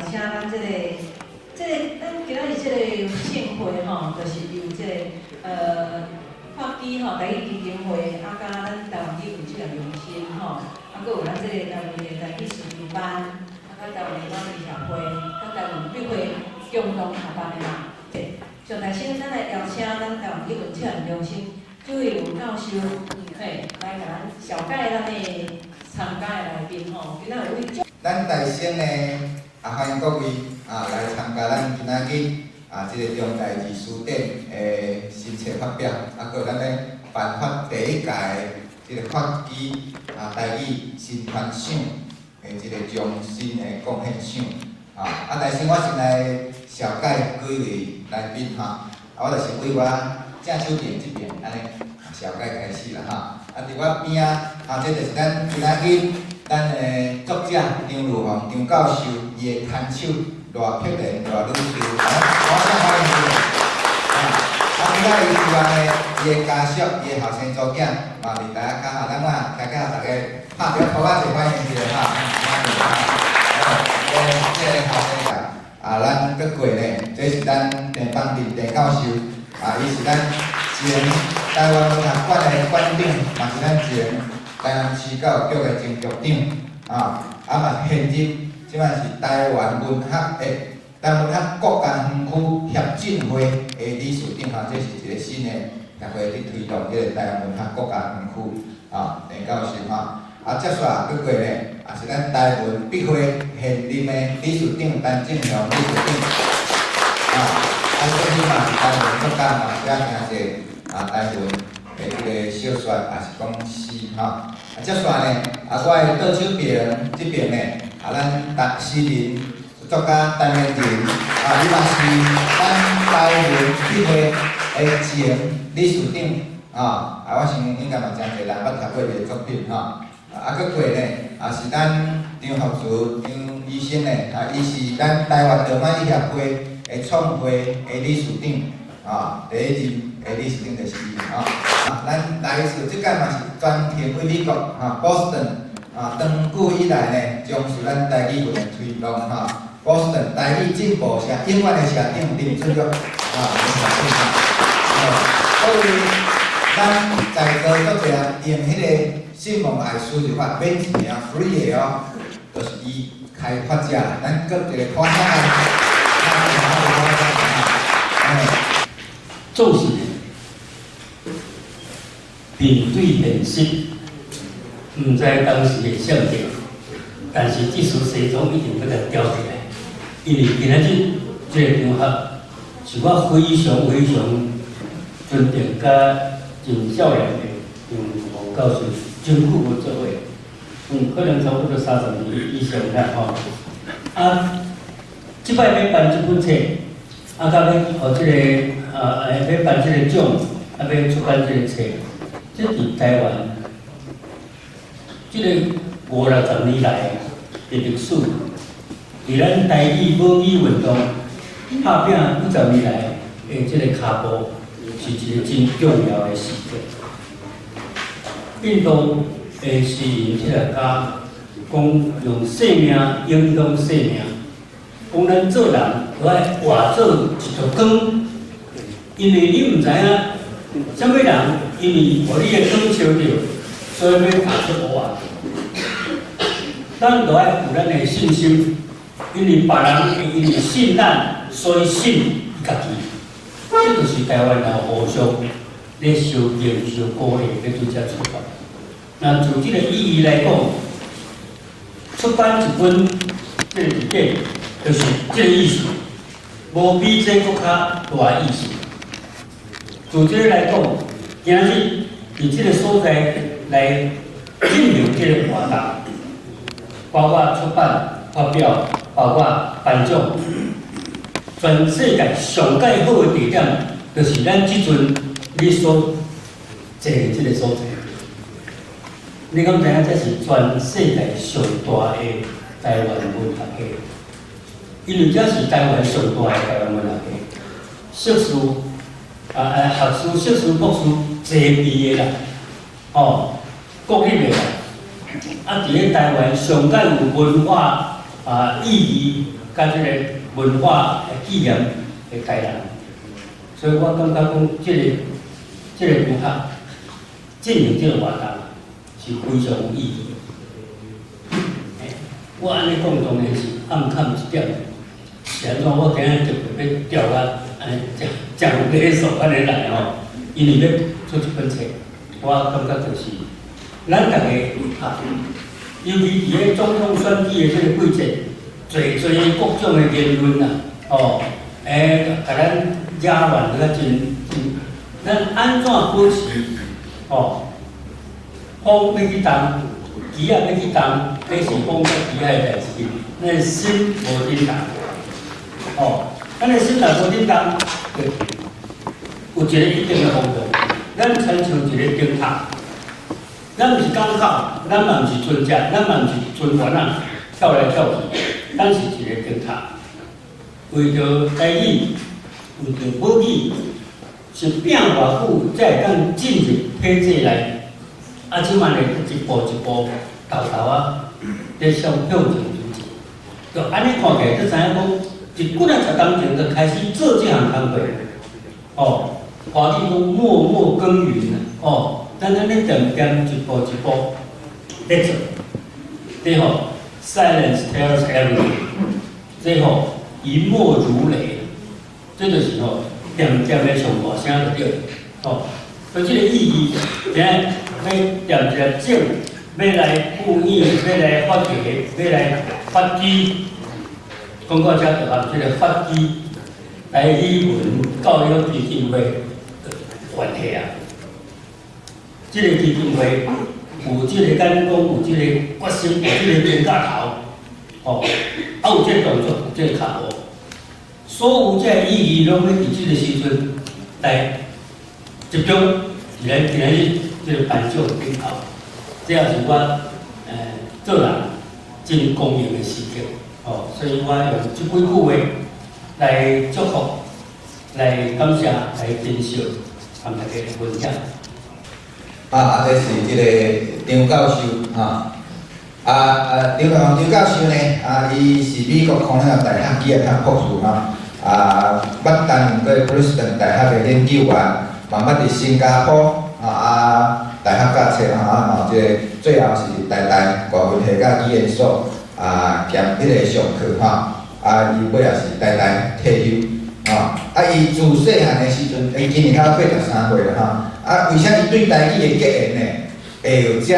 请咱咱今仔日这个盛会吼，就是由发基吼台语基金会啊，甲咱台湾语文这个中心吼，啊，搁有咱这个台湾的台语师资班，啊，甲台湾的咱医协会，甲台湾笔会共同合办的嘛。上台先，咱来邀请咱台湾语文测验中心主任教授，来甲咱小解咱的参加的来宾吼，今仔有位。咱台省呢，欢迎各位来参加咱今仔日这个中台字书店的新册发表，搁咱咧颁发第一届这个发基台语新传赏的这个终身的贡献奖。台省我先来小解几位来宾我就是为我正手边这边安尼小解开始啦伫我边这就是咱今仔日。咱的作者张如虹张教授，伊的牵手罗碧莲罗女士，我先欢迎伊。今仔伊希望呢，伊的家属、伊的后生祖囝，嘛伫大家讲咱大家大家拍条鼓仔就欢迎伊欢迎这个后生仔咱搁过呢，这是咱郑邦定郑教授，伊是咱前台湾文学馆的馆长，嘛是咱前。台南市教育局的前局长嘛现任即摆是台湾文学国家园区协进会的理事长这是一个新的协会伫推动这个台湾文学国家园区郑教授接续过过呢，是咱台文笔会现任的理事长陈正雄理事长这些嘛是台文作家嘛，写诚济台文。这个小说也是讲诗接续呢，我的倒手边这边呢，咱诗人、作家陈元仁，伊嘛是咱台文笔会的前理事长我想应该嘛真侪人捌读过伊的作品搁过呢，是咱张福慈张医生呢，伊是咱台湾动漫医协会的创会的理事长第一任的理事长就是伊咱来自即届嘛是专程为美国Boston长久以来呢，从事咱台语文的推动Boston 台语进步社永远的社长林俊玉各位咱在座作者用迄个信奉爱输入法免钱free 的就是伊开发者，咱各一个夸奖做事面对现实，毋知当时会想着，但是即事西装一定要甲调起来，因为今仔日这个场合是我非常尊敬甲真少年的张如虹教授真久无做伙，可能差不多30年以上啦即摆要办这本册，甲要互这个要办这个奖，要出版这个册。这伫台湾，这个50-60年来的历史，伫咱台语母语运动拍拼50年来的这个脚步，是一个真重要的事件。印度的诗人哲学家讲用生命影响生命，讲咱做人要爱活做一条光，因为你毋知影。什么人因为互你的光烧着，所以要踏出黑暗。咱就爱有咱的信心，因为别人会因为信咱，所以信伊家己。这就是台湾人互相咧相敬相鼓励咧对遮出发。那就这个意义来讲，出版一本这个字典，就是这个意思，无比这搁较大意思。就这个来讲，今日伫这个所在来进行这个活动，包括出版、发表，包括颁奖，全世界上介好的地点，就是咱即阵你所坐的这个所在。你敢知影这是全世界上大的台湾文学界？因为这是台湾上大的台湾文学界，硕士。学士、硕士、博士齐毕的啦，国立的啦，伫咧台湾上介有文化意义，甲即个文化的纪念的台人，所以我感觉讲即个文学进行即个活动是非常有意义的。我安尼讲当然是暗藏一点，是安怎？我今日特别要调啊，安尼讲礼数安尼来吼，因为要出一本册，我感觉就是咱大家尤其伫咧总统选举的即个季节，侪各种的言论啊，甲咱压乱个真，咱安怎保持风要去动，旗也要去动，这是风甲旗仔的代志。咱心无振动，咱的心若无振动，有一个一定的方向。咱亲像一个灯塔，咱毋是港口，咱嘛毋是船只，咱嘛毋是船员啊，跳来跳去，咱是一个灯塔。为着台语，为着母语，是拼偌久才会当进入体制内。即摆咧一步一步，豆咧向前进。就安尼看起来，就知影讲，一几啊十年前就开始做这项工作。华弟讲默默耕耘咱咧点一步一步咧做。对silence tells everything。这一默如雷，这就是点咧上大声就对。所以这个意义，今日要点一个正，要来复议，要来发掘，要来发基。讲到这就含这个发基台语文教育基金会关系啊。这个基金会有这个眼光，有这个决心，有这个冤家头，有这个动作，有这个脚步，所有这个意义，拢要伫这个时阵来集中，今日这个颁奖顶头，这也是我做人真公平的时刻。所以我用这几句话来祝福、来感谢、来珍惜，和大家分享。这是这个张教授张教授呢，伊是美国康奈尔大学医学博士捌担任过普林斯顿大学的研究员，嘛捌伫新加坡大学教册嘛有这个最后是台大外文系甲语言所兼迄个上课伊尾也是台大退休伊自细汉的时阵，伊今年才83岁了为啥伊对台语的结缘呢？会有遮，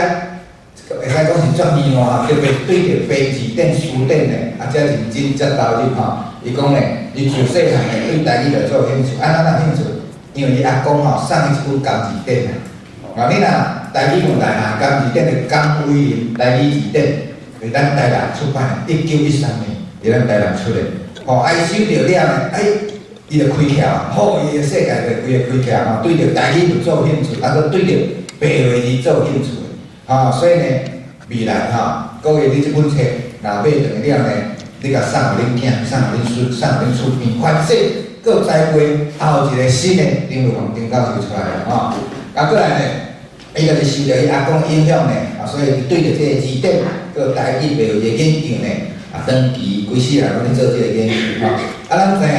会使讲是足意外特别对着编字典、书典的遮认真、遮投入伊讲呢，伊自细汉的对台语就做兴趣，哪兴趣？因为伊阿公送伊一本钢字典你若台语问题钢字典的江威林台语字典，是咱台南出版的，1913年伫咱台南出的。伊收到了呢，伊就开窍，伊的世界就规个开窍对着台语就做兴趣，搁对着白话字做兴趣所以呢，未来各位你这本册若买回了呢，你甲送互恁囝、送互恁孙、送互恁厝边，反正搁栽培后一个新的张如芳张教授出来了过来呢，伊就是受到伊阿公影响呢，所以对着这个字典、搁台语白话的研究呢，长期规世人拢咧做这个研究咱知影。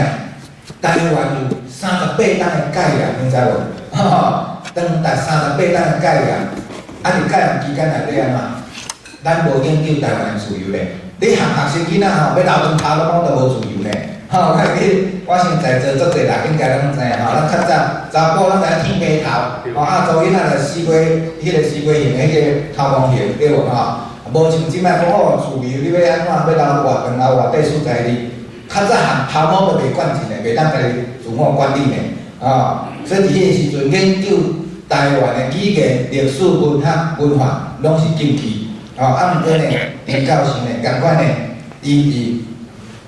台湾有38档的概念，你知无？长达38档的概念，伫概念期间内底咱无研究台湾的自由咧。你学生囡仔要留长头路讲都无自由咧。我想在座足侪人应该拢知影咱较早查甫咱知影剃白头，查某囡仔就西瓜，迄个西瓜型的迄个头毛型对无无像即摆讲自由，你要安怎要留偌长留偌短数在你。较早含头毛都袂管钱的，袂当家己自我管理的所以伫迄个时阵研究台湾的语言、历史、文学、文化，拢是禁忌毋过呢，张教授呢，共款呢，伊伫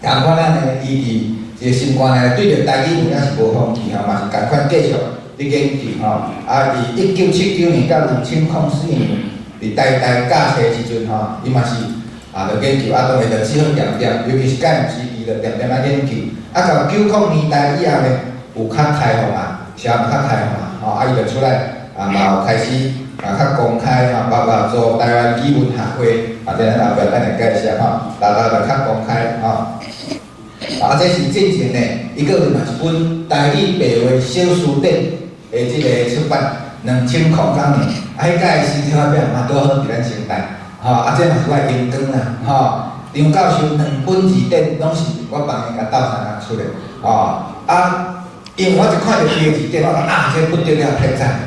共款咱呢，伊伫一个心肝内对着台语有影是无放弃嘛是共款继续伫研究伫1979年到2004年，伫台大教册时阵伊嘛是就研究当然就只好点点，尤其是介时期就点点研究到90年代以后呢，有较开放社会较开放伊就出来嘛有开始较公开包括做台湾语文学会，这咱后壁等下介绍大家就较公开这是进前呢，伊个嘛一本台语白话小书典的即个出版，2009年，迄届新钞票嘛拄好伫咱清代，这嘛是我的荣光啦，张教授2本字典拢是我帮伊甲斗相共出的，因为我一看到伊的字典，我讲这不得了，太赞了。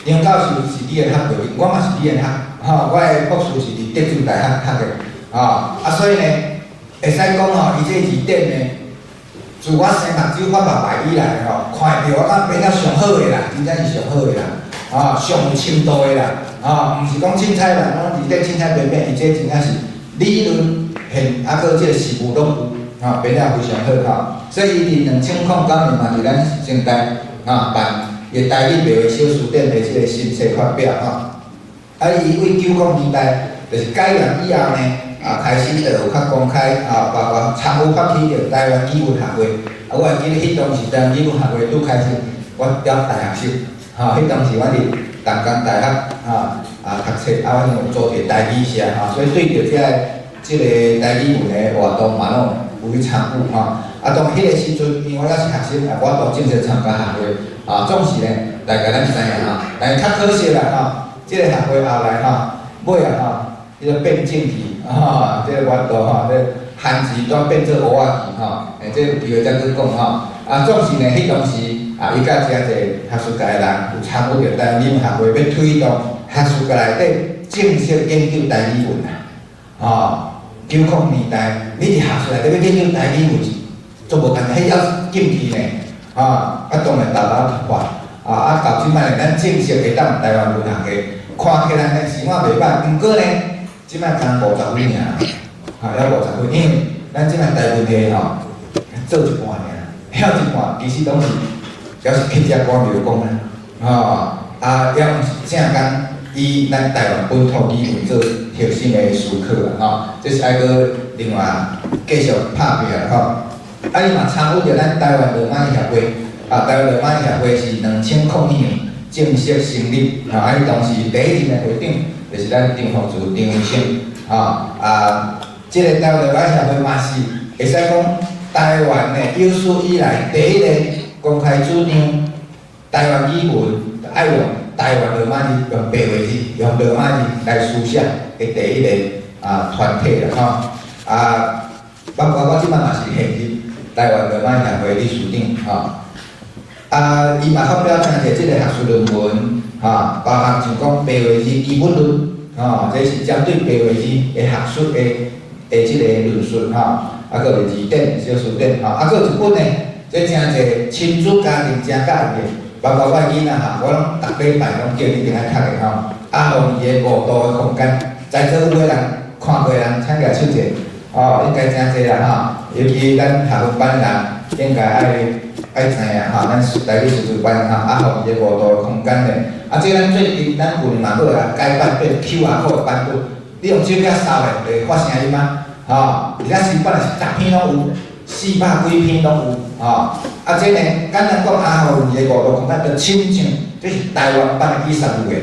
张教授是理研学过，我嘛是理研学，我的博士是伫德州大学读的，所以呢，会使讲伊这字典呢，自我生目睭发白白以来看着我讲变了上好的啦，真正是上好的啦，上有深度的啦，毋是讲凊彩啦，讲字典凊彩变变，伊这真正是理论搁即个实务拢有，变了非常好所以伊伫2009年嘛，伫咱清代办伊台语白话小书典的即个新册发表伊为90年代就是改良以后呢，开始就有较公开包括参与发起着台湾语文学会，我会记得迄当时台湾语文学会拄开始，我了大学生，迄当时我伫淡江大学读册，我有做一个台语社所以对着即个台语文的活动嘛拢有去参与当迄个时阵，因为我还是学生，我都正式参加学会总是呢，大家咱知影但是较可惜啦即个学会后来尾迄个变政体即个活动这汉字都变做蚵仔字这有机会再去讲总是呢，迄当时伊甲遮济学术界的人有参与着台湾语文学会要推动学术界内底正式研究台语文90年代，你伫学术内底要研究台语文，做无单，迄要禁忌呢当然豆豆突破到即摆呢，咱正式会当台湾文学家，看起来呢是我袂歹，毋过呢，即摆刚50几尔，还50几，因为咱即摆台文系做一半尔，遐一半其实拢是，要是客家官僚讲也毋是正讲以咱台湾本土语文做核心的思考这是爱搁另外继续拍拼伊嘛参与着咱台湾罗马协会，台湾罗马协会是2009年正式成立，伊当时第一任的会长就是咱张福柱张医生，即个台湾罗马协会嘛是会使讲台湾的有史以来第一个公开主张台湾语文爱用台湾罗马字用白话字，用罗马字来书写的第一个团体啦包括我即摆嘛是现任台湾罗马协会理事长伊嘛发表真侪即个学术论文包含像讲白话字基本论这是针对白话字的学术的即个论述搁有字典小书典搁有一本呢，这真侪亲子家庭真喜欢的，包括我囡仔我拢逐礼拜拢叫你定来读的互伊的5度的空间，在座有个人看过的人，请举手者应该真侪啦尤其咱学分班的人应该爱知影咱台语师资班互伊个5度的空间咧，这咱最近咱有嘛搁来改版变 QR code 的版本，你用手机扫的会发声音而且新版是逐篇拢有，400几篇拢有这呢简单讲互伊个5度空间就亲像这是台湾版的伊莎语言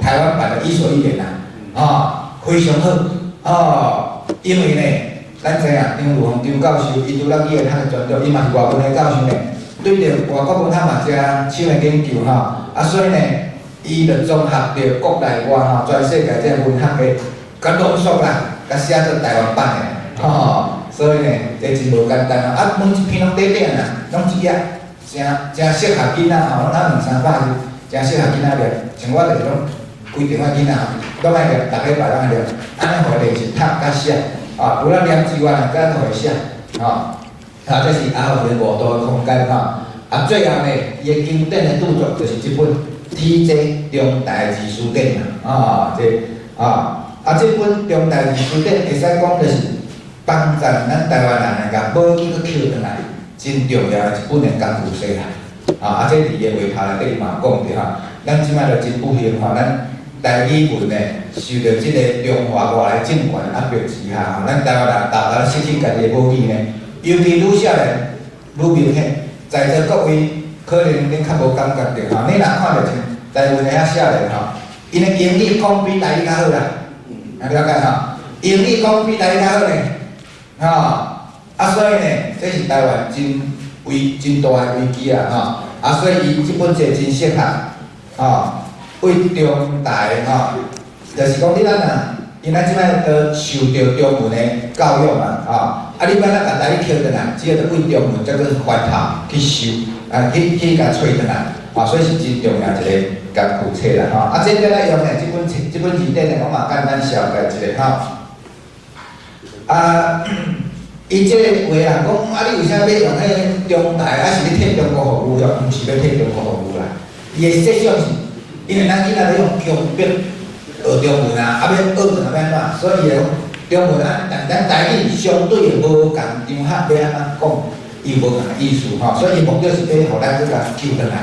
台湾版的伊索寓言非常好因为呢，咱知影张如phong张教授，伊除了语言学的专长，伊嘛是外文的教授呢。对着外国文学嘛遮深的研究所以呢，伊就综合着国内外全世界这文学的甲浓缩啦，甲写做台湾版的所以呢，这真无简单每一篇拢短短拢一页，真适合囡仔拢200-300字，真适合囡仔了。像我就是拢规定我囡仔拢爱了，逐礼拜拢爱了，安尼互伊练习读甲写除了念之外，咱互伊写这是互伊5度的空间最后呢，伊的经典的著作就是这本《体制中台字词典》这本中台字词典会使讲就是帮助咱台湾人甲母语搁捡转来，真重要的一本的工具书啦。这伫伊的话头内底嘛讲着咱即摆就真不幸咱台语文呢受到即个中华外来政权压迫之下咱台湾人大大失去家己的母语呢，尤其愈少年愈明显。在座各位可能恁较无感觉着你若看着像台湾的遐少年因的英语讲比台语较好啦，了解英语讲比台语较好呢所以呢，这是台湾真大的危机啦所以伊即本册真适合为中大就是讲你咱因咱即摆都受到中文的教育嘛你摆咱甲台语捡倒来，只要为中文再去翻头去修去甲找倒来所以是真重要一个工具册啦这个来用呢，即本字典呢，我嘛简单小解一下伊即个话人讲你为啥要用迄中大是要替中国服务毋是要替中国服务啦？伊的设想是，因为咱囡仔咧用强迫学中文要学转要安怎，所以中文但咱台语相对的无共张学要安怎讲，伊无共意思所以目的是要互咱去甲救倒来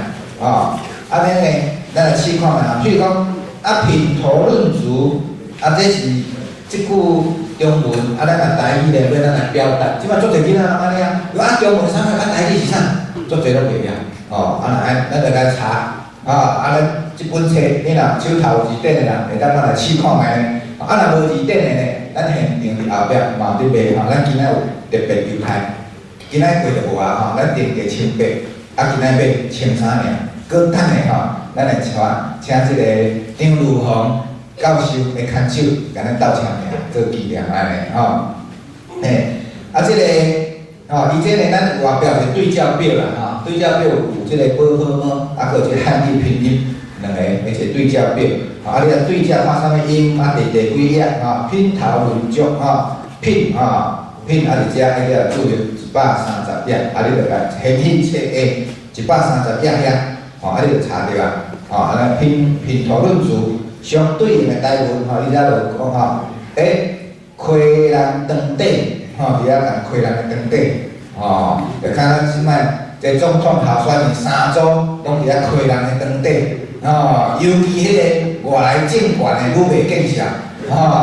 安尼呢，咱来试看譬如讲品头论足这是即句中文咱甲台语咧要咱来表达，即摆足侪囡仔安尼中文啥物台语是啥，足侪拢袂晓咱就来查咱即本册你若手头有字典的人，会当来试看卖呢若无字典的呢，咱现场伫后壁嘛伫卖咱今仔有特别优惠，今仔过就无咱定价1800，今仔买1300尔，搁等下咱来请即个张如虹教授的牵手，甲咱斗签名做纪念安尼即个伊即个咱外表是对照表啦对照表有即个波波么，搁有即个汉语拼音两个，而且对照表你若对照看啥物音第几页品头论足品品伫遮迄个注着130页你着甲显示册的130页遐你着查着咱品头论足。相对应的台文你遮就讲溪人长底伫遐讲溪人的长底就看咱即摆这总统候选人3组拢伫遐溪人的长底尤其迄个外来政权的愈袂见笑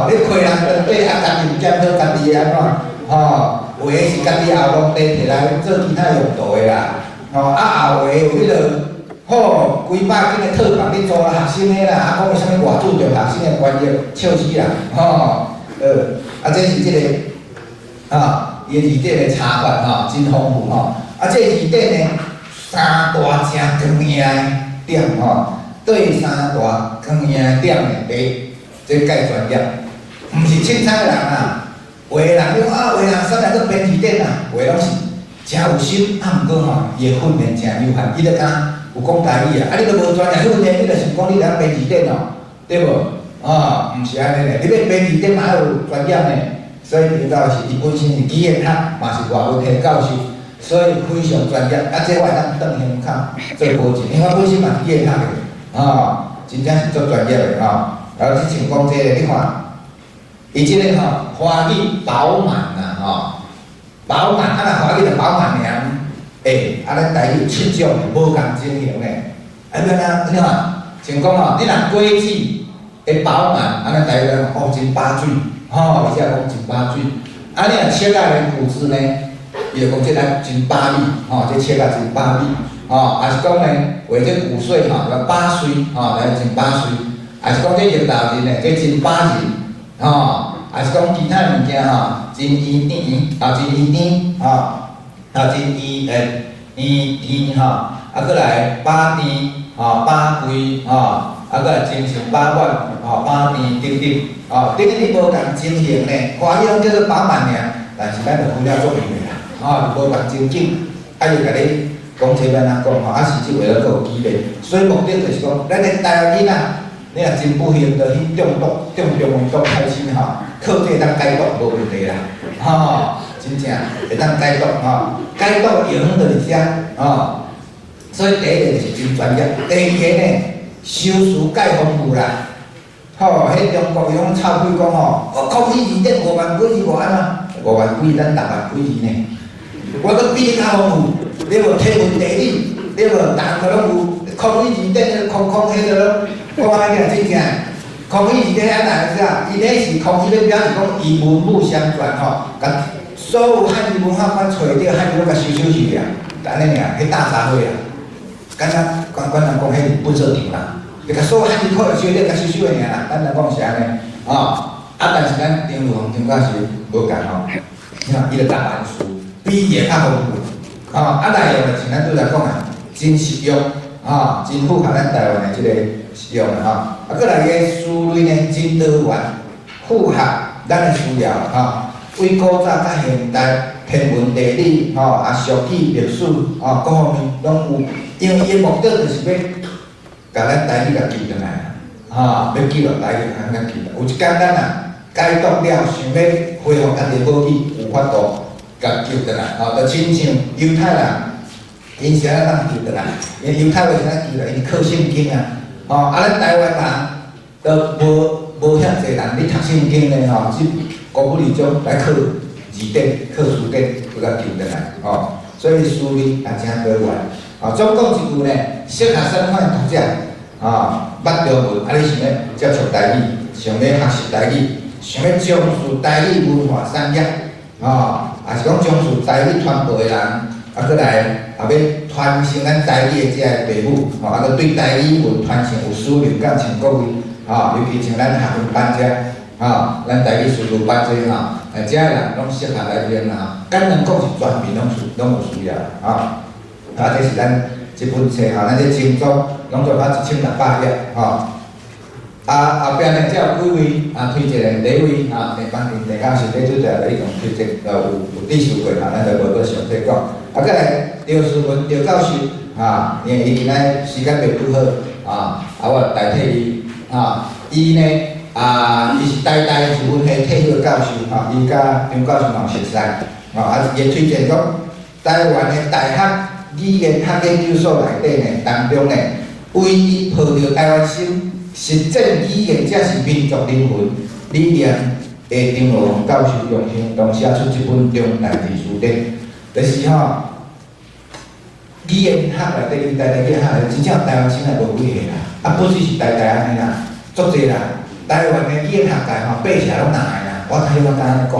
你溪人长底家己毋检讨家己的安怎有诶是家己后浪地摕来做其他用途的啦后诶有迄个。几百斤的特房你租学生的啦，讲啥物外注重学生的权益，笑死人这是即个伊的字典的查法真丰富这个字典呢三大正光的点对三大光的点呢这介专业，毋是凊彩的人有的人你讲有的人上来去编字典有的拢是真有心毋过伊的训练真有限，伊就讲。有讲台语你都无专业训练，你著想讲你来编字典对无？毋是安尼咧，你要编字典嘛要有专业呢。所以领导是伊本身是语言学，嘛是外文系教授，所以非常专业。这我会当转胸口做保证，因为我本身嘛是语言学的真正是足专业的然后你像讲这个，你看，伊即个华语饱满饱满若华语就饱满尔。咱台语有7种无共情形的，要安怎？像讲你若果子会饱满，咱台语讲真饱水，而且讲真饱水。你若切仔的骨子呢，伊就讲这真饱米，这切仔真饱米，也是讲呢，为这骨髓叫饱水，来真饱水。也是讲这肉豆仁呢，这真饱仁，也是讲其他物件真圆甜，真圆甜，真圆甜搁来饱甜饱贵搁来精神饱满饱甜等等等你无共情形呢，华语拢叫做饱满尔，但是咱就分了足样的啦无共情景，又甲你讲这要安怎讲是即话搁有机会，所以目的就是讲，咱的台湾囡仔，你若真不幸着去中中文国开始靠这当解读无问题啦真正会当解读解读用就是遮所以第一个是真专业，第二个呢，修辞介丰富啦。迄中国伊拢臭屁讲抗议字典5万几字无安怎？5万几咱6万几字呢？我搁比你较丰富，你无天文地理，你无逐个拢有抗议字典，空迄个拢讲安尼真正。抗议字典安怎是啊？伊迄是抗议咧表示讲以文物相传甲所有汉语文化馆找着汉语拢甲收去啊，安尼尔，迄大杂烩啊。敢若人讲，迄是本色场啦，就甲所有汉语课学了，甲收的尔啦。咱来讲是安尼但是咱张如虹张教授无共你看伊就答案书。比也较丰富，内容就像咱拄才讲啊，真实用，真符合咱台湾的即个实用啊，过来个思维呢真多元，符合咱的需要为古早甲现代天文地理俗语历史各方面拢有，因为伊的目的就是要甲咱台语甲记转来要记录台语甲记录。有一天咱解读了，想要恢复家己的母语，有法度甲记转来就亲像犹太人，因是安怎记转来？因犹太话是安怎记来？因靠圣经咱台湾人都无遐济人咧读圣经咧古不离宗来靠字典、靠书典，搁甲记转来所以思维也真多元总共一句呢，适合身份读者捌中文你想要接触台语，想要学习台语，想要重视台语文化产业也是讲重视台语传播的人，搁来要传承咱台语的这个父母搁对台语文传承有思虑，敢像各位尤其像咱学分班这咱台语师傅班这这人拢适合来练简单讲是全面拢有需要这是咱这本册咱这精装拢做到1600页后壁呢，才有几位推荐的，第一位田邦庭田教授，这主要伊共推荐有致受过咱就无搁详细讲。过来赵思文赵教授因为伊今仔时间袂拄好我代替伊伊呢伊是台大语文系退休教授伊甲张教授嘛熟悉伊推荐讲台湾的大学语言学研究所内底呢当中呢，唯一抱着台湾心。实践语言才是民族灵魂理念的张罗宏教授用行动写出一本中台字词典，就是语言学内底，台语学真正台湾省内无几个不只是台大安尼足侪台湾的语言学界爬起来拢难的我睇我敢安尼讲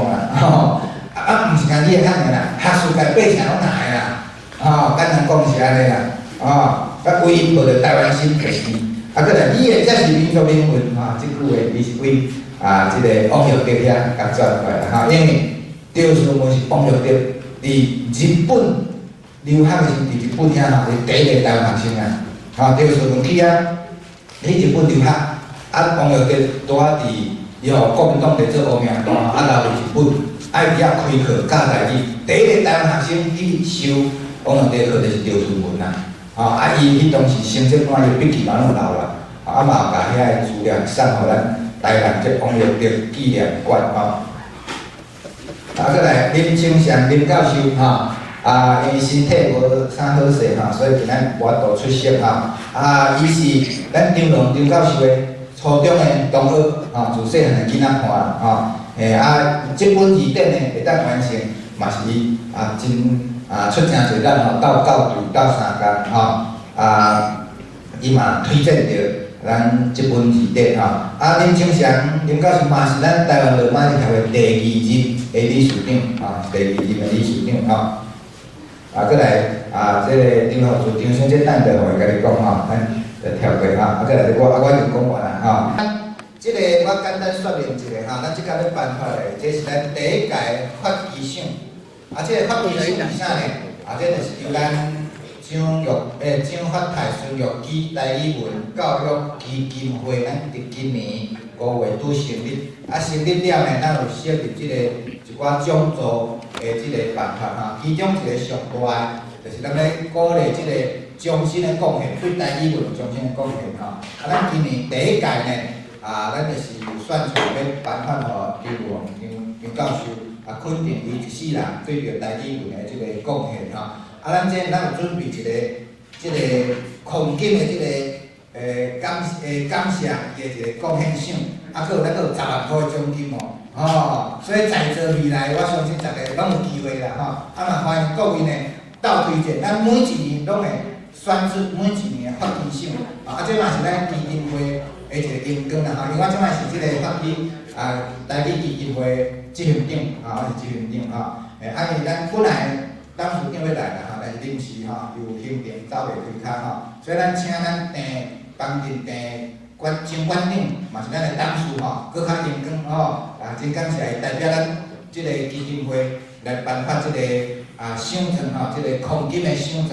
毋是讲语言学的学术界爬起来拢难的简单讲是安尼唯一抱着台湾心就是过来，语言才是民族灵魂即句话伊是为即个王玉德遐甲转过来因为赵思文是王玉德伫日本留学的时，伫日本遐是第一个台湾学生赵思文去去日本留学王玉德拄伫伊国民党伫做乌名留伫日本伫遐开课教台语，第一个台湾学生去修王玉德课就是赵思文伊迄当时成绩满意，笔记嘛拢留啦，嘛有甲遐个资料送互咱台南这王玉德纪念馆过来林清祥林教授因为身体无啥好势所以今仔无法度出席伊是咱张龙张教授的初中的同学自细汉的囡仔看这本字典呢会当完成，嘛是伊真。出诚侪咱斗教队斗3工伊嘛推荐着咱即本字典林清祥林教授嘛是咱台湾罗马尼协会第2任的理事长第2任的理事长过来即个张学柱张先生等下会甲你讲咱就跳过过来我就讲完啦即个我简单说明一下咱即间要办法的，这是咱第1届发基奖。即个发基奖是啥呢？这就是由咱张发泰孙玉基台语文教育基金会，咱伫今年5月拄成立。成立了呢，咱有设立即个一寡奖助的即个办法其中一个上大的，就是咱咧鼓励即个终身的贡献，对台语文终身的贡献咱今年第1届呢，咱就是有宣传要颁发互张教授。肯定伊一世人对着台语文的即个贡献咱有准备一个即个空间的即个感谢伊的一个贡献赏，佫有咱佫有10万块的奖金所以在座未来，我相信逐个拢有机会啦嘛欢迎各位呢斗推荐，咱每一年拢会选出每一年的发基奖这嘛是咱基金会的一个荣光啦因为我即摆是即个发基台语基金会执行长我是执行长因为咱本来董事长要来啦但是临时有行程走袂开所以咱请咱帮阵张馆长嘛是咱的董事搁较荣光真感谢伊代表咱即个基金会来颁发即个奖状吼，即个空金的奖状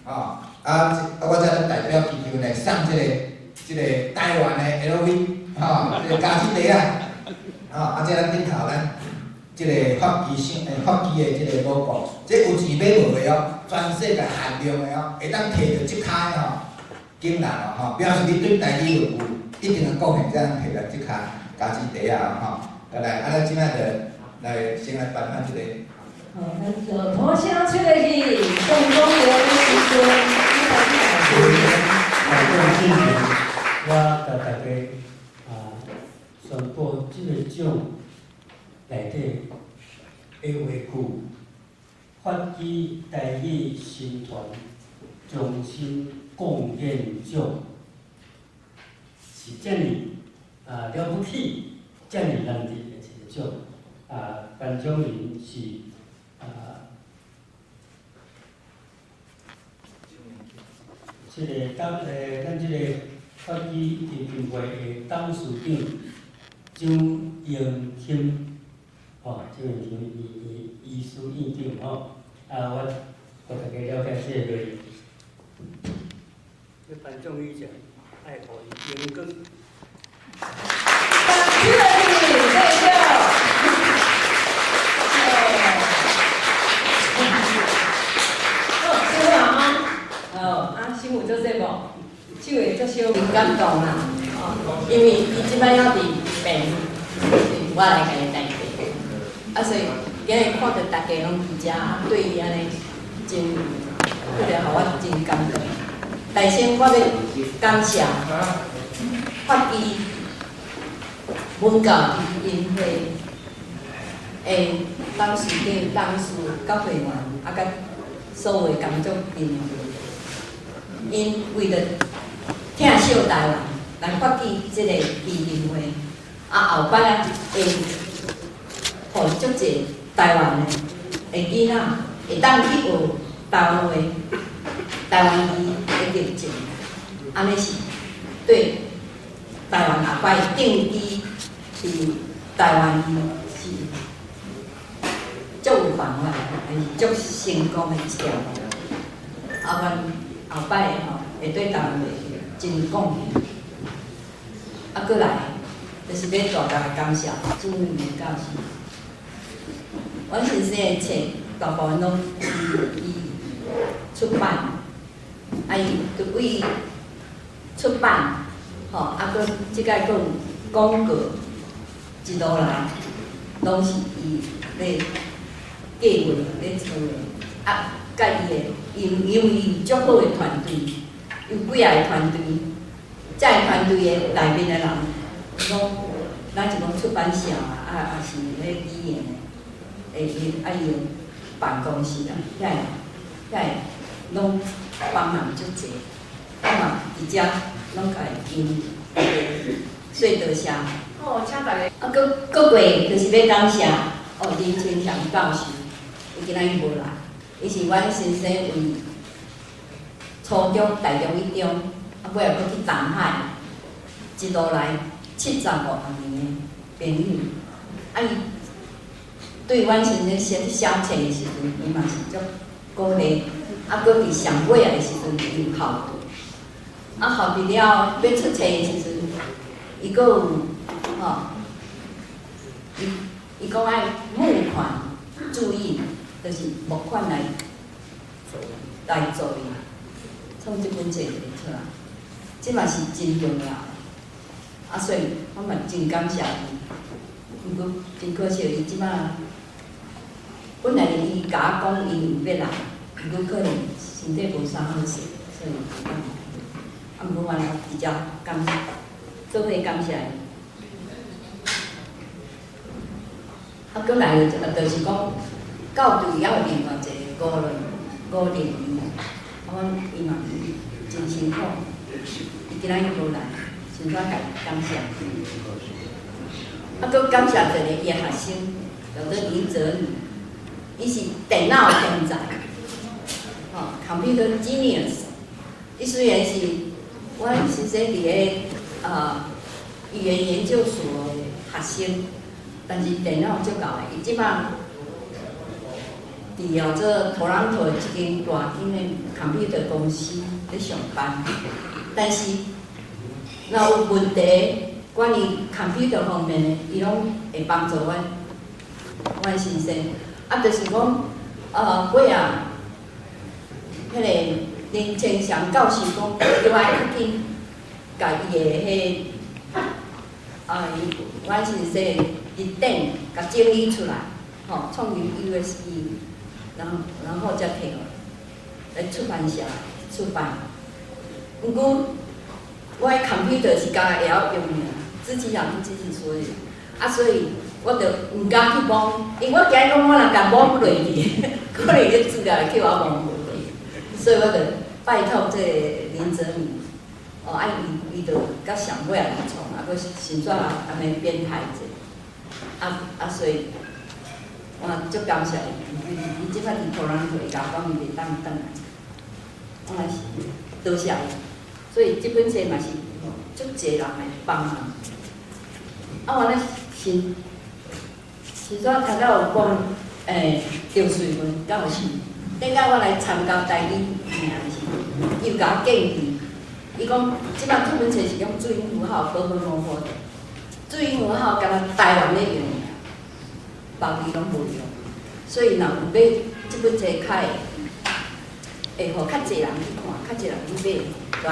吼。我再代表 QQ 来送即个台湾的 LV 吼，即个家私袋啊，即咱顶头咱即个发基的即个五个，即有钱买无的哦，全世界限量的哦，会当摕到即卡的吼，金人哦吼，表示你对台语有一定的贡献，才能摕到即卡家私袋啊吼。来，咱即摆就来先来颁发即个。好，咱就同声吹落去，动中流的时阵，谢谢，我甲大家宣布即个奖内底的话句，发起台语新传终身贡献奖，是遮尔了不起，遮尔难得的一个奖。颁奖人是即个咱即个发起基金会的董事长张永钦，张永钦医师院长我互大家了解即个内容。要颁奖以前，爱互伊用光。吹落去，对对。新妇做这无，手会做小真感动啦，因为伊即摆还伫病，我来甲伊代替，所以今日看到大家拢伫遮，对伊安尼真，迄个互我真感动。但先我要感谢发起文教基金会的董事长、董事、甲会员，甲所有工作人员。因为着疼惜台湾，来发起即个基金会，后摆会互足侪台湾的囡仔会当去学台湾话、台湾语的热情，安尼是对台湾后摆定居伫台湾是足有办法，也是足成功的一条路。后摆会对台湾真贡献。过来就是要大家感谢朱玉明教授。阮先生的册大部分拢伊出版，伊就为出版，搁即个佫有广告一路来，拢是伊咧计划咧做的。甲伊的，因为伊有足好的团队，有几个团队，遮个团队的内面的人，拢咱一讲出版社也是咧语言的，伊有办公室啊，遐拢帮忙足济，我嘛伫遮拢甲伊经所以多谢。好，请大家。搁过就是要感谢林清祥教授，伊今仔日无来。伊是阮先生为初中、大中、一中，尾后佫去东海，一路来75年的朋友。伊对阮先生写册的时阵，伊嘛是足鼓励。佫伫上尾的时阵，伊有校对。校对了，要出册的时阵，伊佫有伊讲爱募款注意。就是募款来做伊，创即本册出来，即嘛是真重要。所以我嘛真感谢伊。毋过真可惜，伊即摆本来伊甲我讲伊有要来，毋过可能身体无啥好势，所以毋过我直接感谢，做伙感谢伊。过来就是讲。教队也有另外一个吴连义，伊嘛真辛苦，伊今仔日无来，先甲感谢。佫感谢一个伊的学生，叫做林泽宇，伊是电脑天才，computer genius。伊虽然是阮先生伫个语言研究所的学生，但是电脑足够的，伊即摆。伫这托朗托一间大间的 computer 公司咧上班，但是若有问题关于 computer 方面的，伊拢会帮助阮先生。啊，就是讲尾啊，迄个林清祥教授讲，要爱较紧，甲伊的迄阮先生日顶甲整理出来，吼，创立 USB， 然后才摕来出版社出版。毋过，我的 computer 是家会晓用的，自己也不自己所有，啊，所以我就毋敢去摸，因为我惊讲我若甲摸落去，可能迄资料会叫我摸落去，所以我就拜托这个林泽民，伊就甲上尾啊去创，啊，佫先煞安尼编排者，所以我足感谢伊即摆伫托人会甲我伊袂当转来，我也是多谢伊，所以即本册嘛是足侪人来帮忙。我咧先煞头仔有讲，赵瑞文教授，顶下我来参加代理名是，伊有甲我建议，伊讲即摆这本册是用注音符号多多模糊的，注音符号敢若台湾咧用，别地拢无用，所以若有买这本册较会互较侪人去看，较侪人去买，就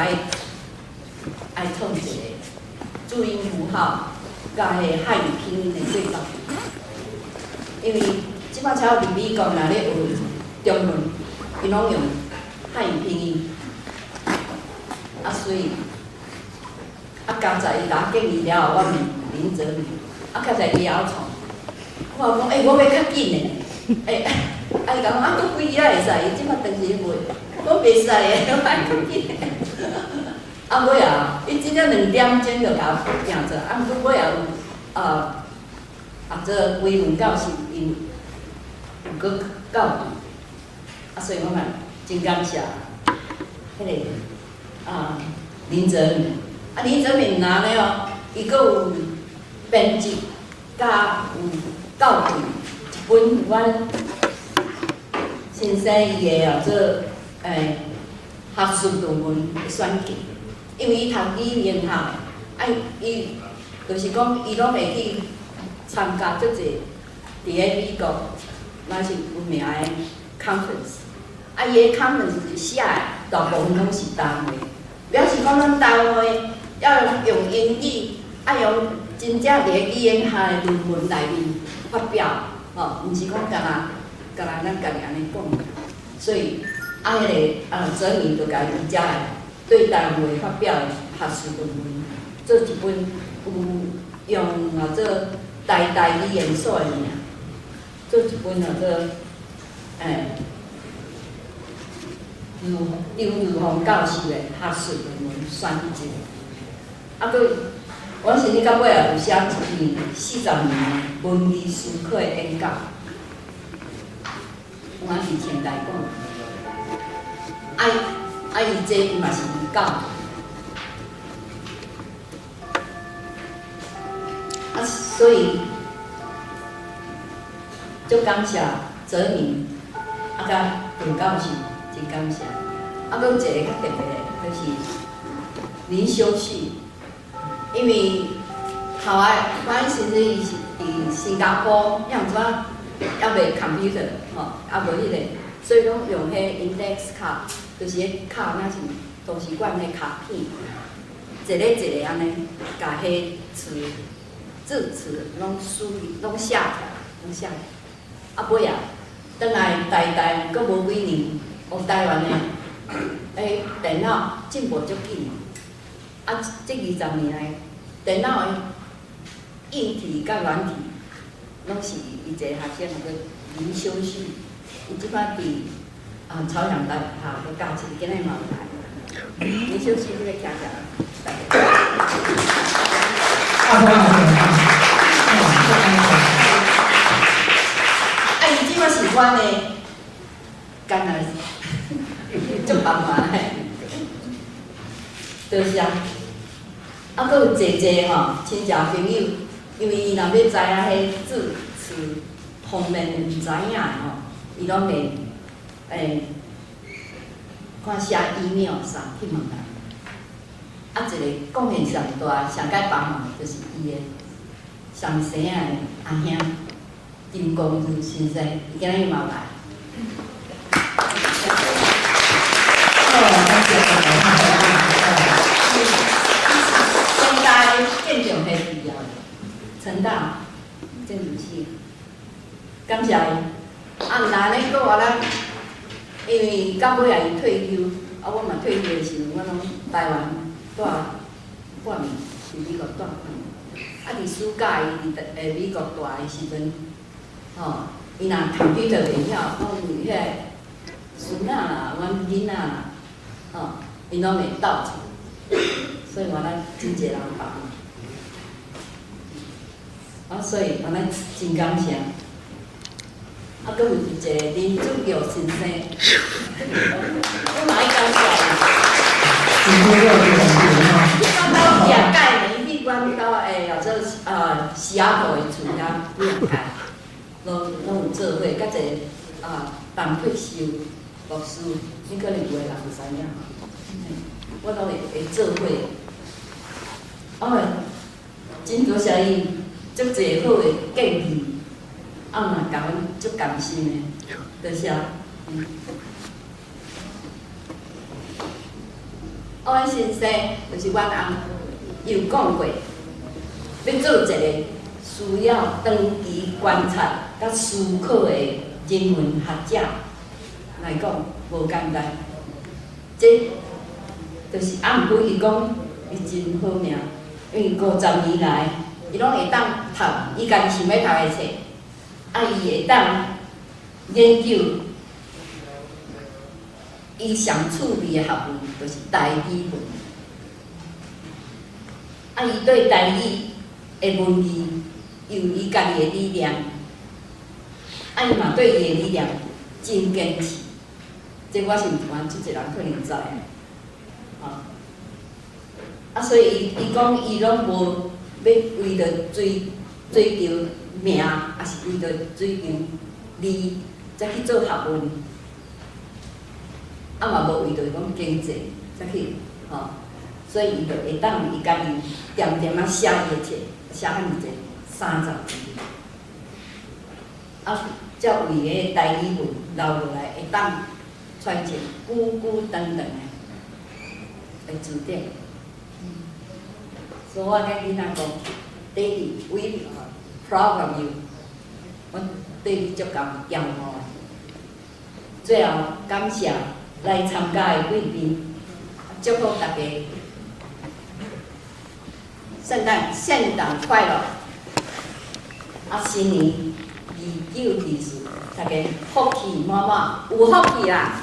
爱创一个注音符号。甲迄汉语拼音的对照，因为即摆才有伫美国若咧学中文，伊拢用汉语拼音，所以刚才伊甲我建议了后，我问林泽民，刚才伊也有创，我讲我要较紧的，伊讲佫几日会使，伊即摆当时卖，我袂使的，我爱较紧的。尾啊，伊真正2点钟就甲我拼做，毋过尾啊有这威文教授因有搁教导，所以我嘛真感谢迄个林泽民，林泽民拿咧伊搁有编辑甲有校对一本阮先生伊的这学术论文的选辑。因为伊读语言学，伊就是讲，伊拢会去参加足侪伫咧美国，那是有名的 conference，伊的 conference 写的大部分拢是台话，表示讲咱台话要用英语，用真正伫咧语言学的论文内面发表，毋是讲干咱家己安尼讲，所以迄个泽民就甲伊遮的。对台湾发表的学术论文，做一本有用这台语言所的名，做一本这刘如虹教授的学术论文选集。我是你到尾也有写一篇40年文理思考的演讲，我是前台讲，伊这嘛是伊教，所以足感谢泽民，甲陈教授，真感谢。佫一个较特别的，就是林修旭，因为后来阮先生伊是伫新加坡，样子还袂 computer 无迄个，所以拢用迄 index 卡。就是迄卡那是图书馆迄卡片，一个安尼，甲迄字词拢写起来，尾啊，转来台佫无几年，学台湾的电脑进步足紧，这20年来，电脑的硬体甲软体，拢是伊一个学生叫林修旭，伊即摆伫。朝阳大学个教授今日嘛有来，林修旭你要听听。伊即摆是阮的干儿子，足帮忙的，多谢。佫有济亲戚朋友，因为伊若要知影迄字词方面毋知影的伊伊拢会看写 email 送去问人。啊，一个贡献上大、上解帮忙就是伊的上生仔的阿兄金公如先生，伊今日嘛来。现代建筑系毕业的，成大建筑系，感谢伊。啊，毋然咧，搁我咱，因为到尾啊伊退休，啊我嘛退休的时候，我拢台湾住半年，去美国住半年。啊，伫暑假伊伫美国住的时阵，吼，伊若computer袂晓，我有迄个孙仔啦，阮囡仔啦，吼，伊拢会斗厝，所以我咱真侪人帮忙。啊，所以我咱真感谢。啊，搁有一个林主佑先生，我嘛爱感谢伊。阮兜夜改呢，比阮兜或者西雅图的厝遐不一改，拢有做伙，甲一个当退休律师，你可能有的人唔知影，我拢会做伙。真多谢伊足侪好的建议。嘛甲阮足甘心的，多谢。阮先生就是阮翁，伊有讲过，要做一个需要长期观察甲思考的人文学者来讲，无简单。这就是毋过伊讲，伊真好命，因为50年来，伊拢会当读伊家己想要读的册。伊会当研究伊上趣味的学问，就是台语文。伊对台语的文字有伊家己的理念，伊嘛对伊的理念真坚持。这我是毋管即一人可能知的，所以伊讲伊拢无要为着追求。名，也是为着追求利，才去做学问，嘛无为着讲经济才去，所以伊就会当伊家己点点仔写伊的册，写遐尔济30字，才为个台语文留落来，会当传承久久长长的字典。所以我甲囡仔讲 ，Daddy，we proud of you， 我对你足够骄傲的。最后感谢来参加的贵宾，祝福大家圣诞快乐！新年2924，大家福气满满，有福气啦！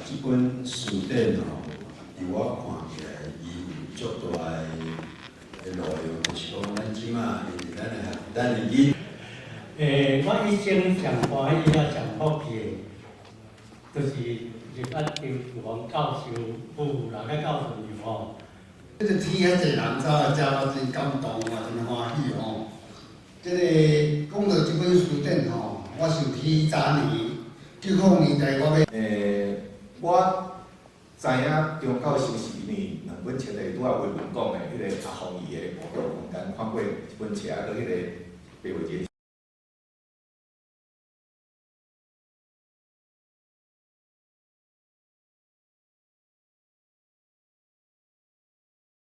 这本书典吼，伫我看起来，伊有足大的内容，就是讲咱即马因为咱的语。我一生上欢喜也上福气的，就是入捌中王教授夫人甲教授娘吼。这个天遐济人走来遮，我真感动，我真欢喜吼。这个讲到这本书典吼，我想起早年90年代我要我知影中教新时年两本册的拄仔为文讲的迄个阿芳姨的《孤独空间》，看过一本册，啊，搁迄个白话节。